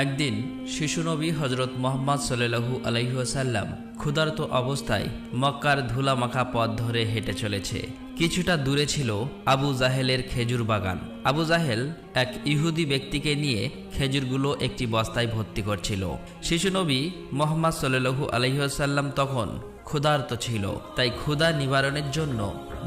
একদিন শিশু নবী হজরত মুহাম্মদ সাল্লাল্লাহু আলাইহি ওয়াসাল্লাম ক্ষুধার্ত অবস্থায় মক্কার ধুলামাখা পথ ধরে হেঁটে চলেছে। কিছুটা দূরে ছিল আবু জাহেলের খেজুর বাগান। আবু জাহেল এক ইহুদি ব্যক্তিকে নিয়ে খেজুরগুলো একটি বস্তায় ভর্তি করছিল। শিশু নবী মুহাম্মদ সাল্লাল্লাহু আলাইহি ওয়াসাল্লাম তখন ক্ষুধার্ত ছিল, তাই ক্ষুধা নিবারণের জন্য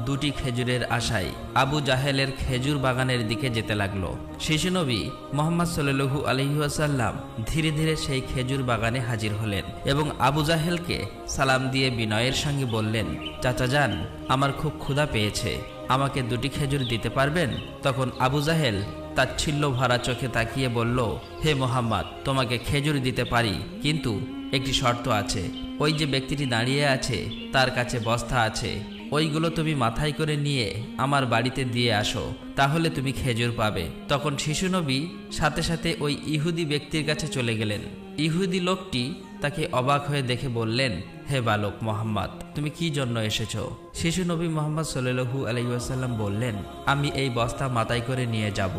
দুটি খেজুরের আশায় আবু জাহেলের খেজুর বাগানের দিকে যেতে লাগলো। শিশু নবী মুহাম্মদ সাল্লাল্লাহু আলাইহি ওয়াসাল্লাম ধীরে ধীরে সেই খেজুর বাগানে হাজির হলেন এবং আবু জাহেলকে সালাম দিয়ে বিনয়ের সঙ্গে বললেন, চাচা যান, আমার খুব ক্ষুধা পেয়েছে, আমাকে দুটি খেজুর দিতে পারবেন? তখন আবু জাহেল তাচ্ছিল্য ভরা চোখে তাকিয়ে বলল, হে মুহাম্মদ, তোমাকে খেজুর দিতে পারি, কিন্তু একটি শর্ত আছে। ওই যে ব্যক্তিটি দাঁড়িয়ে আছে তার কাছে বস্তা আছে, ওইগুলো তুমি মাথায় করে নিয়ে আমার বাড়িতে দিয়ে আসো, তাহলে তুমি খেজুর পাবে। তখন শিশু নবী সাথে সাথে ওই ইহুদি ব্যক্তির কাছে চলে গেলেন। ইহুদি লোকটি তাকে অবাক হয়ে দেখে বললেন, হে বালক মুহাম্মদ, তুমি কি জন্য এসেছো? শিশু নবী মুহাম্মদ সাল্লাল্লাহু আলাইহি ওয়াসাল্লাম বললেন, আমি এই বস্তা মাথায় করে নিয়ে যাব।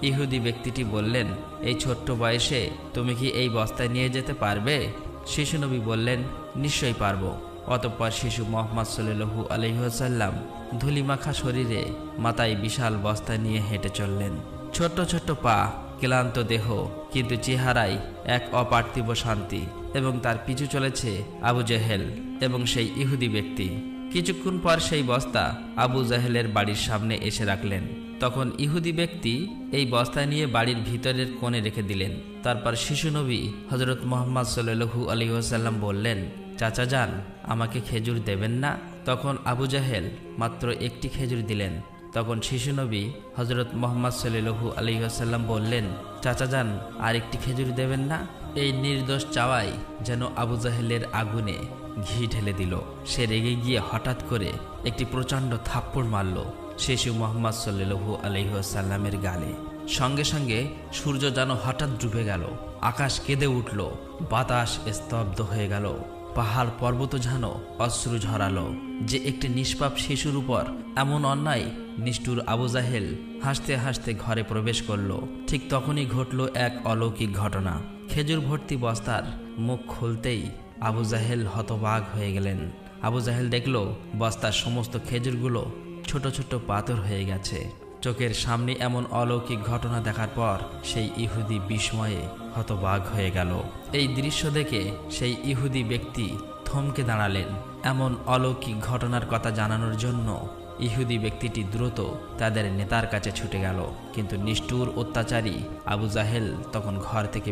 ইহুদি ব্যক্তিটি বললেন, এই ছোট্ট বয়সে তুমি কি এই বস্তায় নিয়ে যেতে পারবে? শিশু নবী বললেন, নিশ্চয়ই পারবো। অতঃপর শিশু মুহাম্মদ সাল্লাল্লাহু আলাইহি ওয়াসাল্লাম ধুলিমাখা শরীরে মাথায় বিশাল বস্তা নিয়ে হেঁটে চললেন। ছোট্ট ছোট্ট পা, ক্লান্ত দেহ, কিন্তু চেহারায় এক অপার্থিব শান্তি। এবং তার পিছু চলেছে আবু জাহেল এবং সেই ইহুদি ব্যক্তি। কিছুক্ষণ পর সেই বস্তা আবু জাহেলের বাড়ির সামনে এসে রাখলেন। তখন ইহুদি ব্যক্তি এই বস্তা নিয়ে বাড়ির ভিতরের কোণে রেখে দিলেন। তারপর শিশু নবী হজরত মুহাম্মদ সাল্লাল্লাহু আলাইহি ওয়াসাল্লাম বললেন, চাচা যান, আমাকে খেজুর দেবেন না? তখন আবু জাহেল মাত্র একটি খেজুর দিলেন। তখন শিশু নবী হজরত মুহাম্মদ সাল্লাল্লাহু আলাইহি ওয়াসাল্লাম বললেন, চাচা যান, আর একটি খেজুর দেবেন না? এই নির্দোষ চাওয়াই যেন আবু জাহেলের আগুনে ঘি ঢেলে দিল। সে রেগে গিয়ে হঠাৎ করে একটি প্রচণ্ড থাপ্পড় মারল শিশু মুহাম্মদ সাল্লাল্লাহু আলাইহি ওয়াসাল্লামের গালে। সঙ্গে সঙ্গে সূর্য যেন হঠাৎ ডুবে গেল, আকাশ কেঁদে উঠল, বাতাস স্তব্ধ হয়ে গেল, পাহাড় পর্বত যেন অশ্রু ঝরালো। যে একটি নিষ্পাপ শিশুর উপর এমন অন্যায়! নিষ্ঠুর আবু জাহেল হাসতে হাসতে ঘরে প্রবেশ করল। ঠিক তখনই ঘটল এক অলৌকিক ঘটনা। খেজুর ভর্তি বস্তার মুখ খুলতেই আবু জাহেল হতবাক হয়ে গেলেন। আবু জাহেল দেখল বস্তার সমস্ত খেজুরগুলো ছোট ছোট পাথর হয়ে গেছে। চোখের সামনে এমন অলৌকিক ঘটনা দেখার পর সেই ইহুদি বিস্ময়ে হতবাক হয়ে গেল। এই দৃশ্য দেখে সেই ইহুদি ব্যক্তি থমকে দাঁড়ালেন। এমন অলৌকিক ঘটনার কথা জানানোর জন্য ইহুদি ব্যক্তিটি দ্রুত তাদের নেতার কাছে ছুটে গেল, কিন্তু নিষ্ঠুর অত্যাচারী আবু জাহেল তখন ঘর থেকে